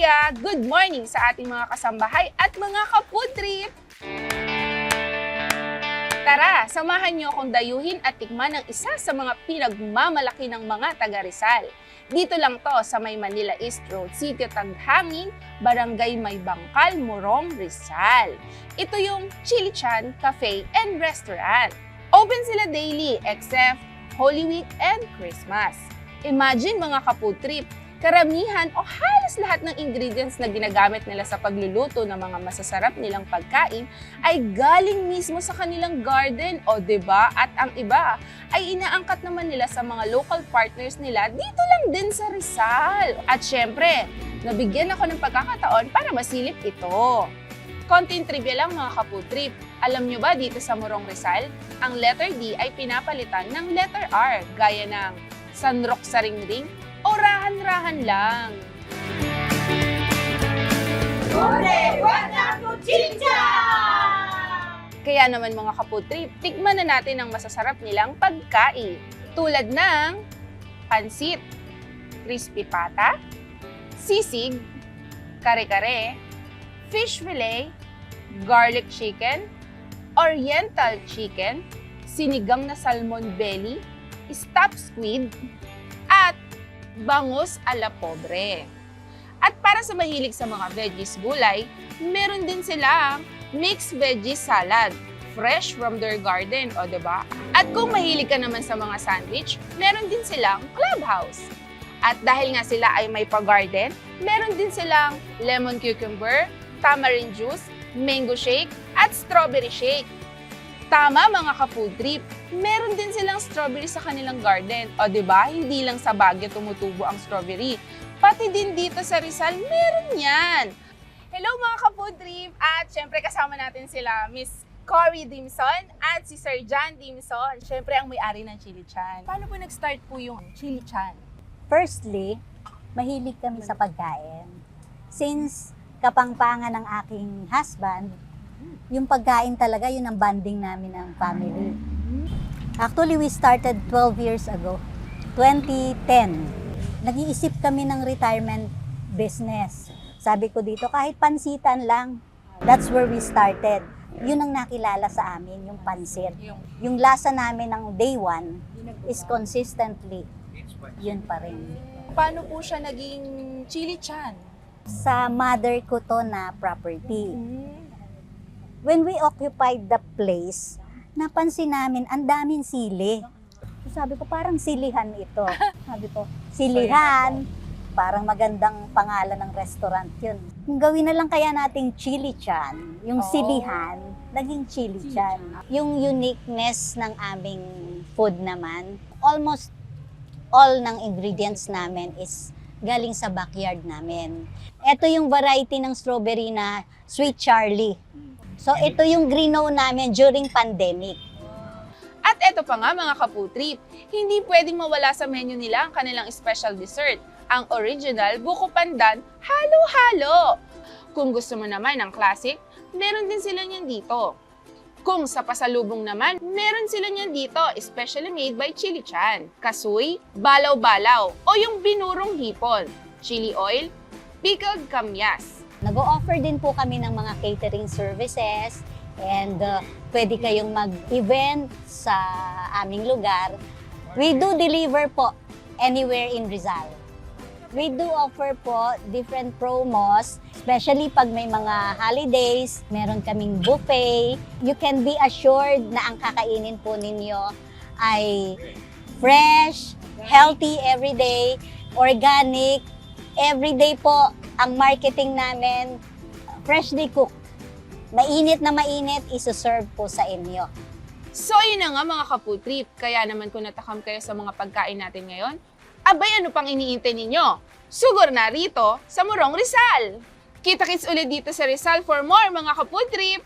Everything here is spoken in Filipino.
Kaya good morning sa ating mga kasambahay at mga ka-food trip! Tara, samahan niyo akong dayuhin at tikman ang isa sa mga pinagmamalaki ng mga taga Rizal. Dito lang to sa may Manila East Road, Sitio Taghangin, Barangay May Bangkal, Morong, Rizal. Ito yung Chili Chan Cafe and Restaurant. Open sila daily except Holy Week and Christmas. Imagine mga ka-food trip, karamihan o halos lahat ng ingredients na ginagamit nila sa pagluluto ng mga masasarap nilang pagkain ay galing mismo sa kanilang garden, o 'di ba? At ang iba ay inaangkat naman nila sa mga local partners nila dito lang din sa Rizal. At syempre, nabigyan ako ng pagkakataon para masilip ito. Konting trivia lang mga ka-food trip. Alam nyo ba dito sa Morong Rizal, ang letter D ay pinapalitan ng letter R gaya ng sanrok sa ring-ring o rahan-rahan lang. Kaya naman mga ka-food trip, tikman na natin ang masasarap nilang pagkain. Tulad ng pansit, crispy pata, sisig, kare-kare, fish fillet, garlic chicken, oriental chicken, sinigang na salmon belly, stuffed squid, at bangus a la pobre. At para sa mahilig sa mga veggies gulay, meron din silang mixed veggie salad, fresh from their garden, o diba? At kung mahilig ka naman sa mga sandwich, meron din silang clubhouse. At dahil nga sila ay may pa-garden, meron din silang lemon cucumber, tamarind juice, mango shake, at strawberry shake. Tama mga ka-food trip, meron din silang strawberry sa kanilang garden. O diba, hindi lang sa Baguio tumutubo ang strawberry. Pati din dito sa Rizal, meron yan. Hello mga ka-food trip! At syempre kasama natin sila Miss Cory Dimson at si Sir John Dimson. Syempre ang may-ari ng Chili Chan. Paano po nag-start po yung Chili Chan? Firstly, mahilig kami sa pagkain. Since kapangpangan ng aking husband, yung pagkain talaga, yun ang bonding namin ng family. Actually, we started 12 years ago, 2010. Nag-iisip kami ng retirement business. Sabi ko dito, kahit pansitan lang, that's where we started. Yun ang nakilala sa amin, yung pansit. Yung lasa namin ng day one is consistently, yun pa rin. Paano po siya naging Chili Chan? Sa mother ko to na property. When we occupied the place, napansin namin ang daming sili. So sabi ko, parang silihan ito. Sabi ko, silihan, parang magandang pangalan ng restaurant yun. Kung gawin na lang kaya nating Chili Chan, yung silihan, naging Chili Chan. Yung uniqueness ng aming food naman, almost all ng ingredients namin is galing sa backyard namin. Ito yung variety ng strawberry na Sweet Charlie. So ito yung grino namin during pandemic. At ito pa nga mga ka-food trip, hindi pwedeng mawala sa menu nila ang kanilang special dessert, ang original buko pandan halo-halo. Kung gusto mo naman ng classic, meron din sila niyan dito. Kung sa pasalubong naman, meron sila niyan dito, especially made by Chili Chan. Kasoy, balaw-balaw, o yung binurong hipon, chili oil, pickled kamyas. Nag-o-offer din po kami ng mga catering services and pwede kayong mag-event sa aming lugar. We do deliver po anywhere in Rizal. We do offer po different promos, especially pag may mga holidays, meron kaming buffet. You can be assured na ang kakainin po ninyo ay fresh, healthy everyday, organic. Everyday po ang marketing namin, freshly cooked. Mainit na mainit, isuserve po sa inyo. So yun na nga mga ka-food trip, kaya naman kung natakam kayo sa mga pagkain natin ngayon, abay ano pang iniintay ninyo? Sugur na rito sa Morong Rizal! Kita-kits ulit dito sa Rizal for more mga ka-food trip!